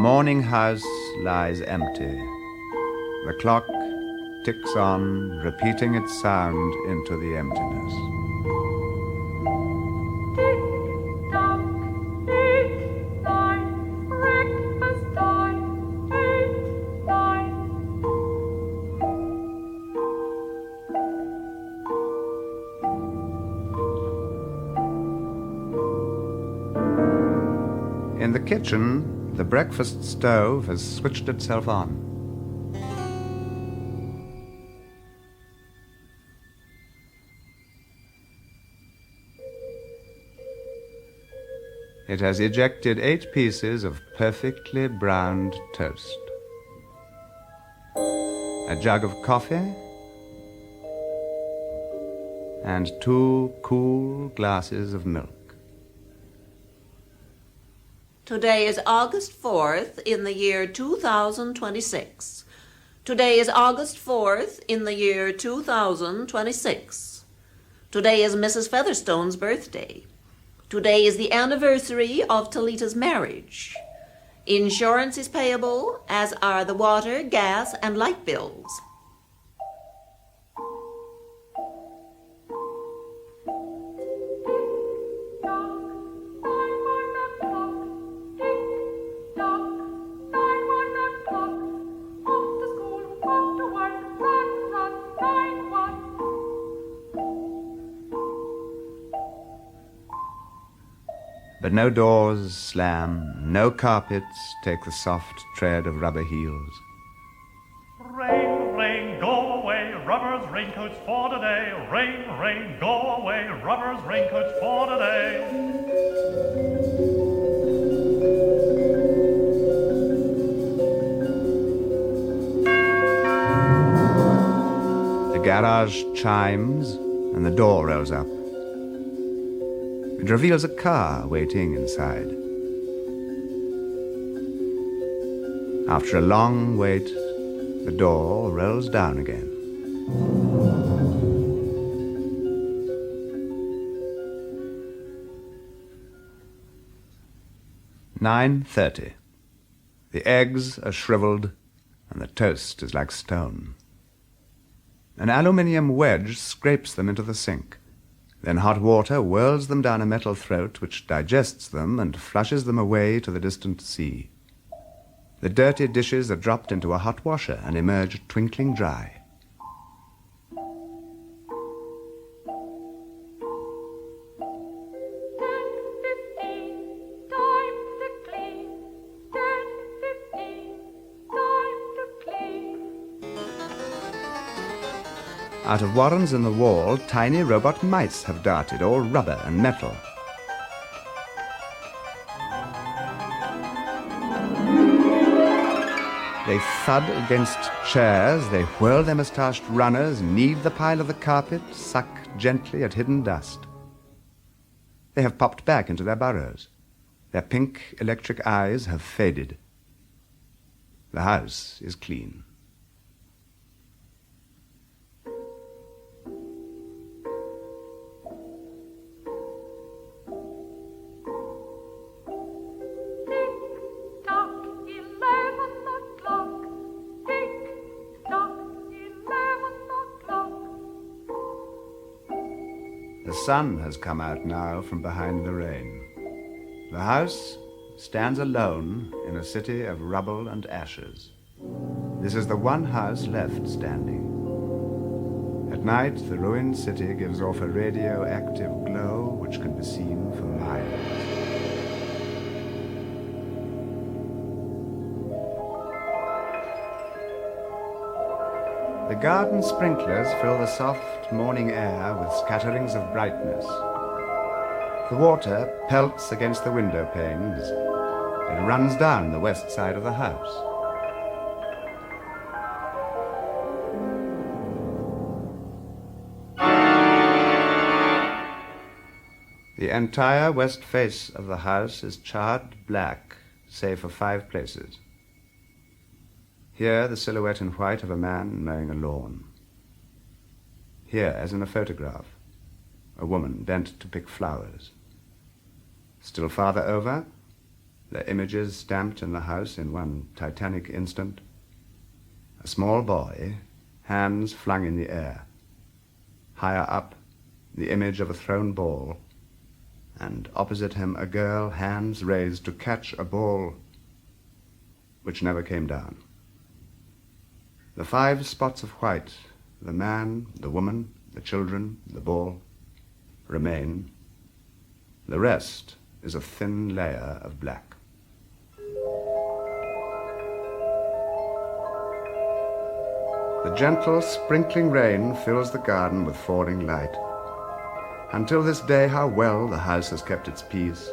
morning house lies empty. The clock ticks on, repeating its sound into the emptiness. Tick-tock, it's time, breakfast time, 8, 9. In the kitchen, the breakfast stove has switched itself on. It has ejected 8 pieces of perfectly browned toast, a jug of coffee, and 2 cool glasses of milk. Today is August 4th in the year 2026. Today is August 4th in the year 2026. Today is Mrs. Featherstone's birthday. Today is the anniversary of Talita's marriage. Insurance is payable, as are the water, gas, and light bills. But no doors slam, no carpets take the soft tread of rubber heels. Rain, rain, go away, rubbers, raincoats for today. Rain, rain, go away, rubbers, raincoats for today. The garage chimes and the door rolls up. It reveals a car waiting inside. After a long wait, the door rolls down again. "9:30. The eggs are shriveled and the toast is like stone. An aluminium wedge scrapes them into the sink. Then hot water whirls them down a metal throat which digests them and flushes them away to the distant sea. The dirty dishes are dropped into a hot washer and emerge twinkling dry. Out of warrens in the wall, tiny robot mice have darted, all rubber and metal. They thud against chairs, they whirl their moustached runners, knead the pile of the carpet, suck gently at hidden dust. They have popped back into their burrows. Their pink electric eyes have faded. The house is clean. The sun has come out now from behind the rain. The house stands alone in a city of rubble and ashes. This is the one house left standing. At night, the ruined city gives off a radioactive glow which can be seen for miles. The garden sprinklers fill the soft morning air with scatterings of brightness. The water pelts against the window panes. It runs down the west side of the house. The entire west face of the house is charred black, save for 5 places. Here, the silhouette in white of a man mowing a lawn. Here, as in a photograph, a woman bent to pick flowers. Still farther over, their images stamped in the house in one titanic instant. A small boy, hands flung in the air. Higher up, the image of a thrown ball, and opposite him a girl, hands raised to catch a ball which never came down. The 5 spots of white, the man, the woman, the children, the ball, remain. The rest is a thin layer of black. The gentle, sprinkling rain fills the garden with falling light. Until this day, how well the house has kept its peace.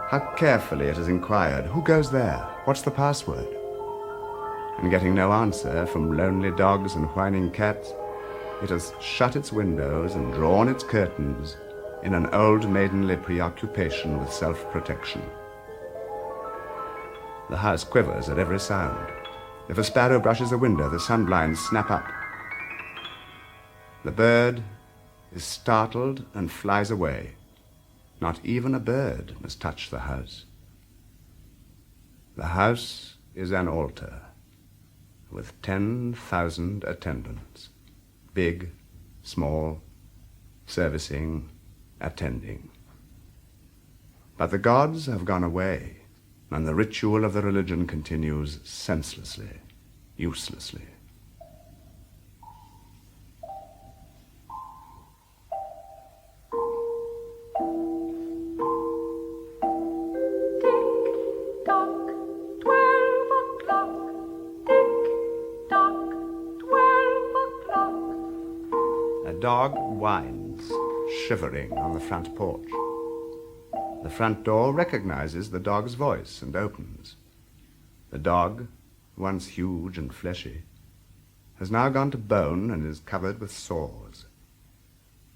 How carefully it has inquired, who goes there? What's the password? And getting no answer from lonely dogs and whining cats, it has shut its windows and drawn its curtains in an old maidenly preoccupation with self-protection. The house quivers at every sound. If a sparrow brushes a window, the sunblinds snap up. The bird is startled and flies away. Not even a bird must touch the house. The house is an altar with 10,000 attendants, big, small, servicing, attending. But the gods have gone away, and the ritual of the religion continues senselessly, uselessly. Tick-tock, 12 o'clock. Tick-tock, 12 o'clock. A dog whines, shivering on the front porch. The front door recognizes the dog's voice and opens. The dog, once huge and fleshy, has now gone to bone and is covered with sores.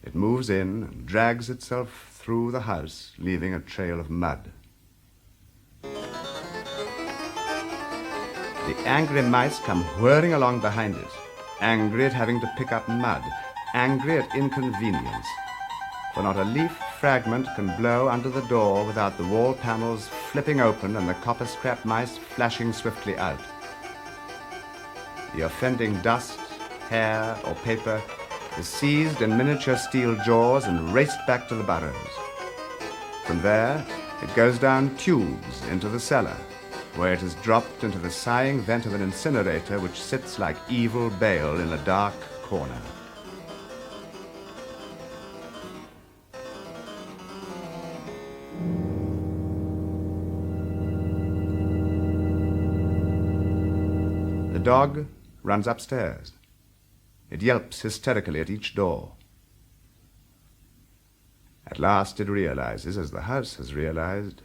It moves in and drags itself through the house, leaving a trail of mud. The angry mice come whirling along behind it, angry at having to pick up mud, angry at inconvenience. For not a leaf fragment can blow under the door without the wall panels flipping open and the copper scrap mice flashing swiftly out. The offending dust, hair, or paper is seized in miniature steel jaws and raced back to the burrows. From there, it goes down tubes into the cellar, where it is dropped into the sighing vent of an incinerator which sits like evil Baal in a dark corner. The dog runs upstairs. It yelps hysterically at each door. At last it realizes, as the house has realized,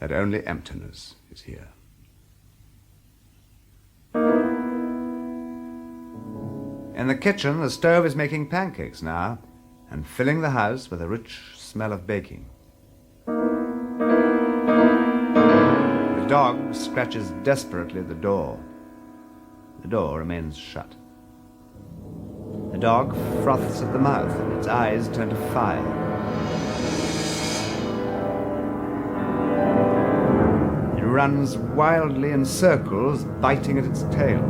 that only emptiness is here. In the kitchen, the stove is making pancakes now and filling the house with a rich smell of baking. The dog scratches desperately at the door. The door remains shut. The dog froths at the mouth and its eyes turn to fire. It runs wildly in circles, biting at its tail.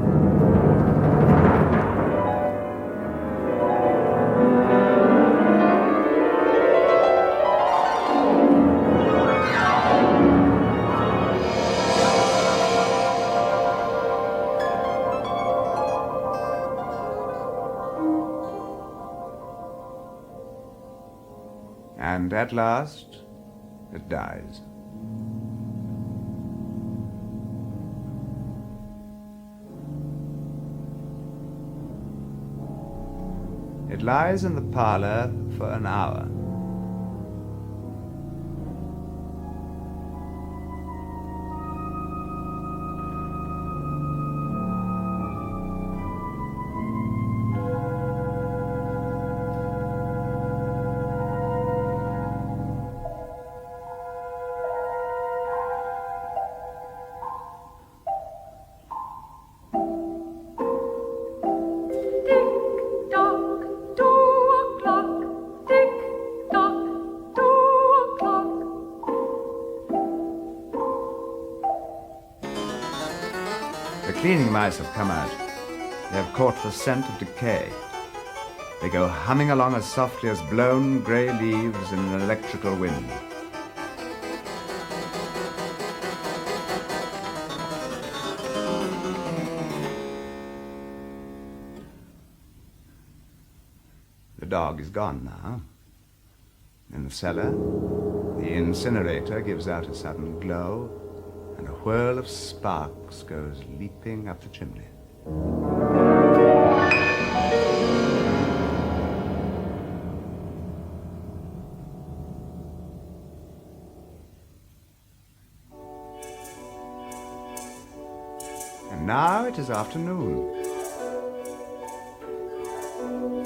And at last, it dies. It lies in the parlor for an hour. Tick-tock, 2 o'clock. Tick cleaning mice have come out. They have caught the scent of decay. They go humming along as softly as blown grey leaves in an electrical wind. The dog is gone now. In the cellar, the incinerator gives out a sudden glow, and a whirl of sparks goes leaping up the chimney. And now it is afternoon.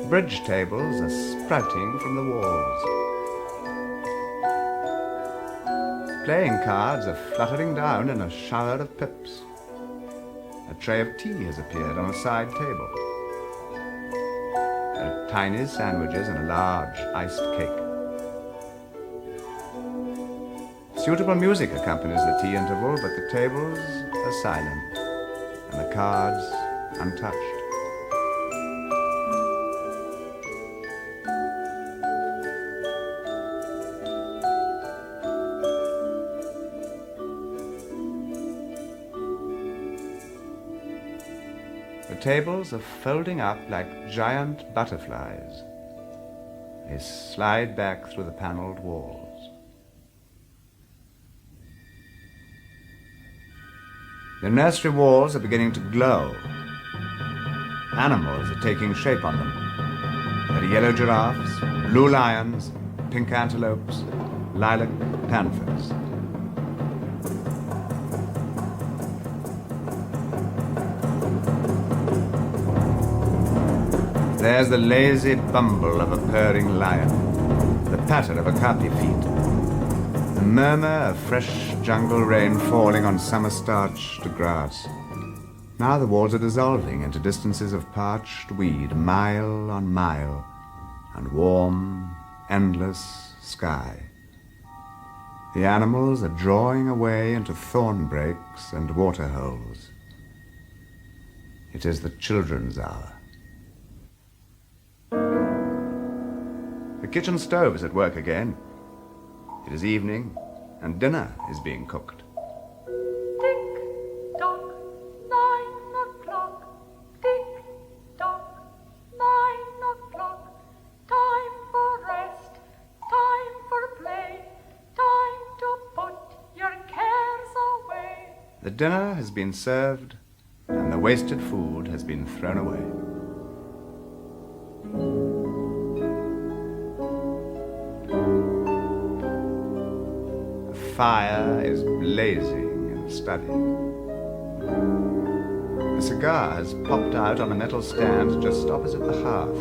Bridge tables are sprouting from the walls. Playing cards are fluttering down in a shower of pips. A tray of tea has appeared on a side table. There are tiny sandwiches and a large iced cake. Suitable music accompanies the tea interval, but the tables are silent and the cards untouched. The tables are folding up like giant butterflies. They slide back through the paneled walls. The nursery walls are beginning to glow. Animals are taking shape on them. There are yellow giraffes, blue lions, pink antelopes, lilac panthers. There's the lazy bumble of a purring lion, the patter of okapi feet, the murmur of fresh jungle rain falling on summer-starched grass. Now the walls are dissolving into distances of parched weed, mile on mile, and warm, endless sky. The animals are drawing away into thorn breaks and water holes. It is the children's hour. The kitchen stove is at work again. It is evening, and dinner is being cooked. Tick-tock, 9 o'clock. Tick-tock, 9 o'clock. Time for rest, time for play, time to put your cares away. The dinner has been served, and the wasted food has been thrown away. The fire is blazing in the study. A cigar has popped out on a metal stand just opposite the hearth.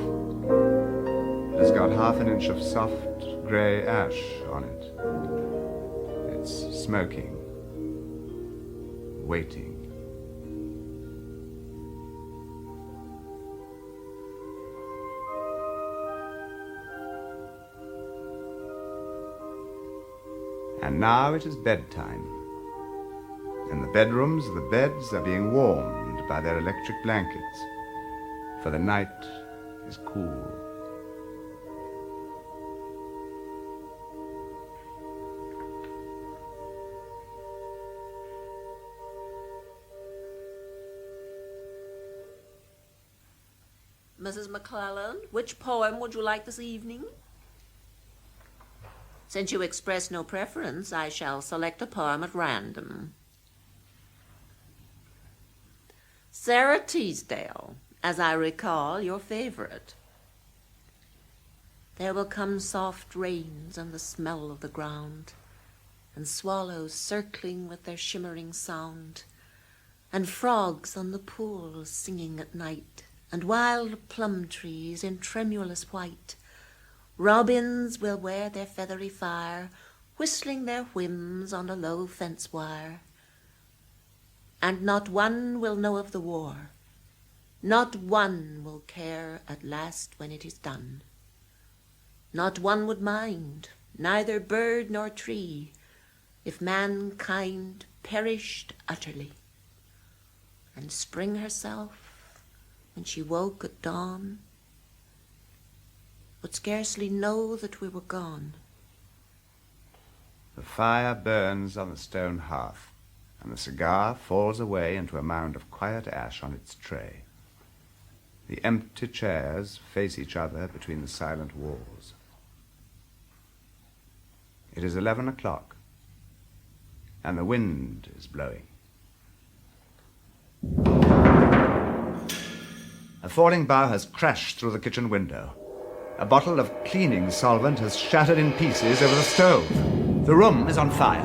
It has got half an inch of soft grey ash on it. It's smoking, waiting. And now it is bedtime. In the bedrooms, the beds are being warmed by their electric blankets, for the night is cool. Mrs. McClellan, which poem would you like this evening? Since you express no preference, I shall select a poem at random. Sarah Teasdale, as I recall, your favorite. There will come soft rains and the smell of the ground, and swallows circling with their shimmering sound, and frogs on the pool singing at night, and wild plum trees in tremulous white. Robins will wear their feathery fire, whistling their whims on a low fence wire. And not one will know of the war, not one will care at last when it is done. Not one would mind, neither bird nor tree, if mankind perished utterly. and spring herself, when she woke at dawn, would scarcely know that we were gone. The fire burns on the stone hearth, and the cigar falls away into a mound of quiet ash on its tray. The empty chairs face each other between the silent walls. It is 11 o'clock, and the wind is blowing. A falling bough has crashed through the kitchen window. A bottle of cleaning solvent has shattered in pieces over the stove. The room is on fire.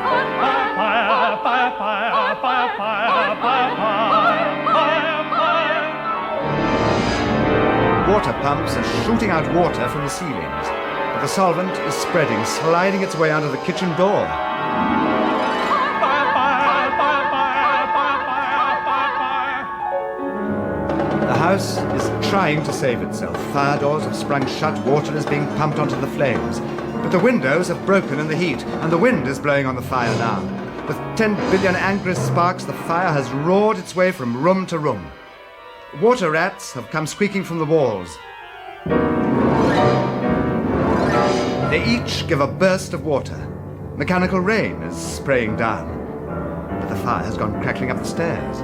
Fire, fire, fire, fire, fire, fire, fire, fire, fire. Water pumps are shooting out water from the ceilings, but the solvent is spreading, sliding its way under the kitchen door. The house is trying to save itself. Fire doors have sprung shut, water is being pumped onto the flames. But the windows have broken in the heat, and the wind is blowing on the fire now. With 10 billion angry sparks, the fire has roared its way from room to room. Water rats have come squeaking from the walls. They each give a burst of water. Mechanical rain is spraying down, but the fire has gone crackling up the stairs.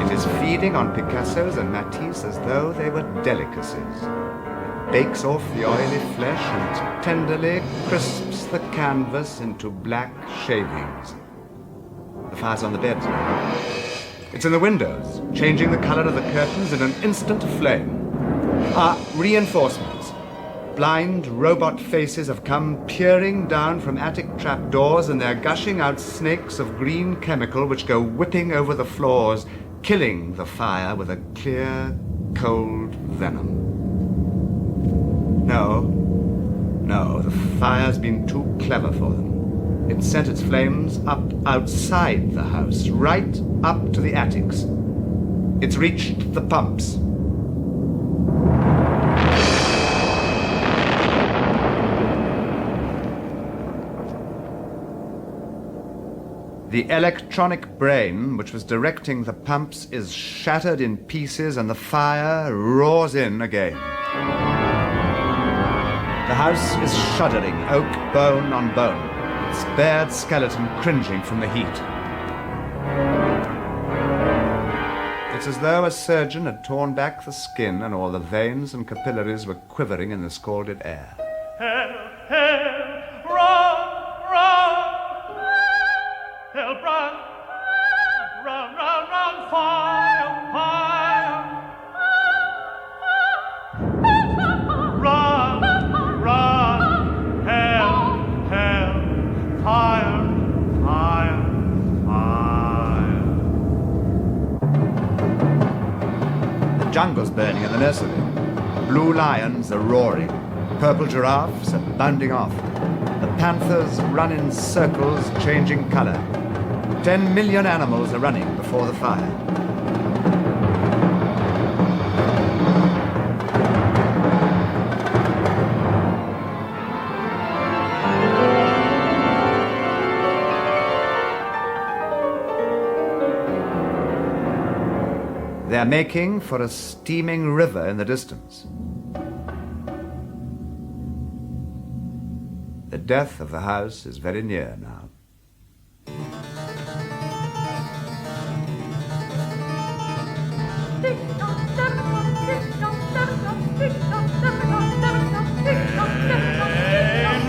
It is feeding on Picassos and Matisse as though they were delicacies. It bakes off the oily flesh and tenderly crisps the canvas into black shavings. The fire's on the beds now. It's in the windows, changing the color of the curtains in an instant flame. Our reinforcements. Blind robot faces have come peering down from attic trapdoors, and they're gushing out snakes of green chemical which go whipping over the floors, killing the fire with a clear, cold venom. No, the fire's been too clever for them. It sent its flames up outside the house, right up to the attics. It's reached the pumps. The electronic brain which was directing the pumps is shattered in pieces, and the fire roars in again. The house is shuddering, oak bone on bone, its bared skeleton cringing from the heat. It's as though a surgeon had torn back the skin and all the veins and capillaries were quivering in the scalded air. Help, help, run, run. Help, run, run, run, run, fire, fire. Run, run, help, help, fire, fire, fire. The jungle's burning in the nursery. Blue lions are roaring. Purple giraffes are bounding off. The panthers run in circles, changing color. 10 million animals are running before the fire. They're making for a steaming river in the distance. The death of the house is very near now.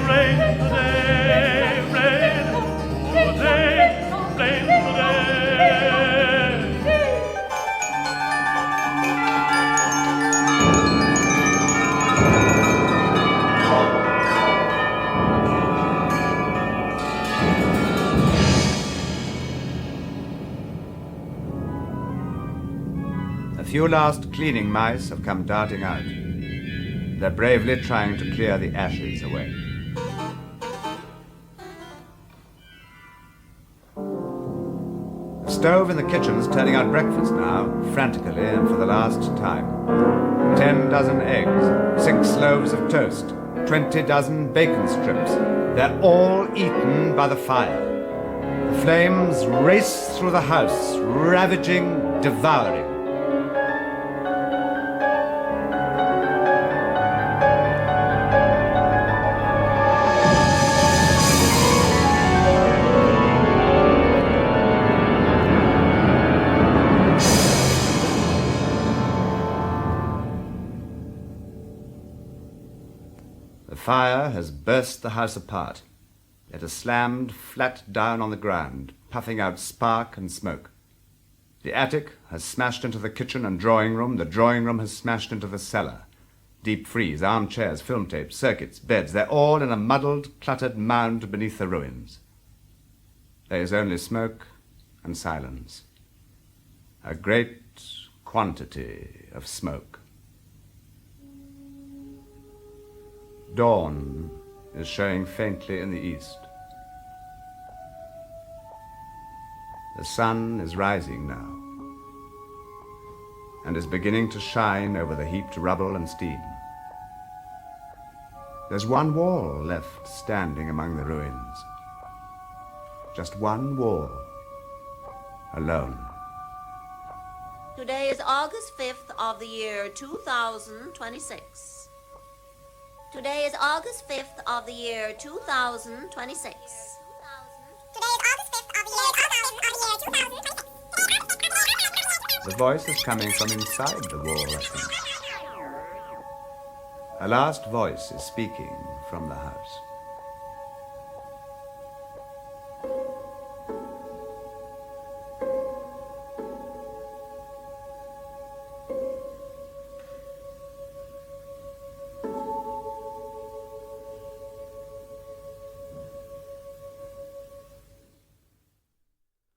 Rain today, rain today, rain today. A few last cleaning mice have come darting out. They're bravely trying to clear the ashes away. The stove in the kitchen's turning out breakfast now, frantically and for the last time. 10 dozen eggs, 6 loaves of toast, 20 dozen bacon strips. They're all eaten by the fire. The flames race through the house, ravaging, devouring. The fire has burst the house apart. It has slammed flat down on the ground, puffing out spark and smoke. The attic has smashed into the kitchen and drawing room. The drawing room has smashed into the cellar. Deep freeze, armchairs, film tapes, circuits, beds, they're all in a muddled, cluttered mound beneath the ruins. There is only smoke and silence. A great quantity of smoke. Dawn is showing faintly in the east. The sun is rising now and is beginning to shine over the heaped rubble and steam. There's one wall left standing among the ruins. Just one wall, alone. Today is August 5th of the year 2026. Today is August 5th of the year 2026. The voice is coming from inside the wall, I think. A last voice is speaking from the house.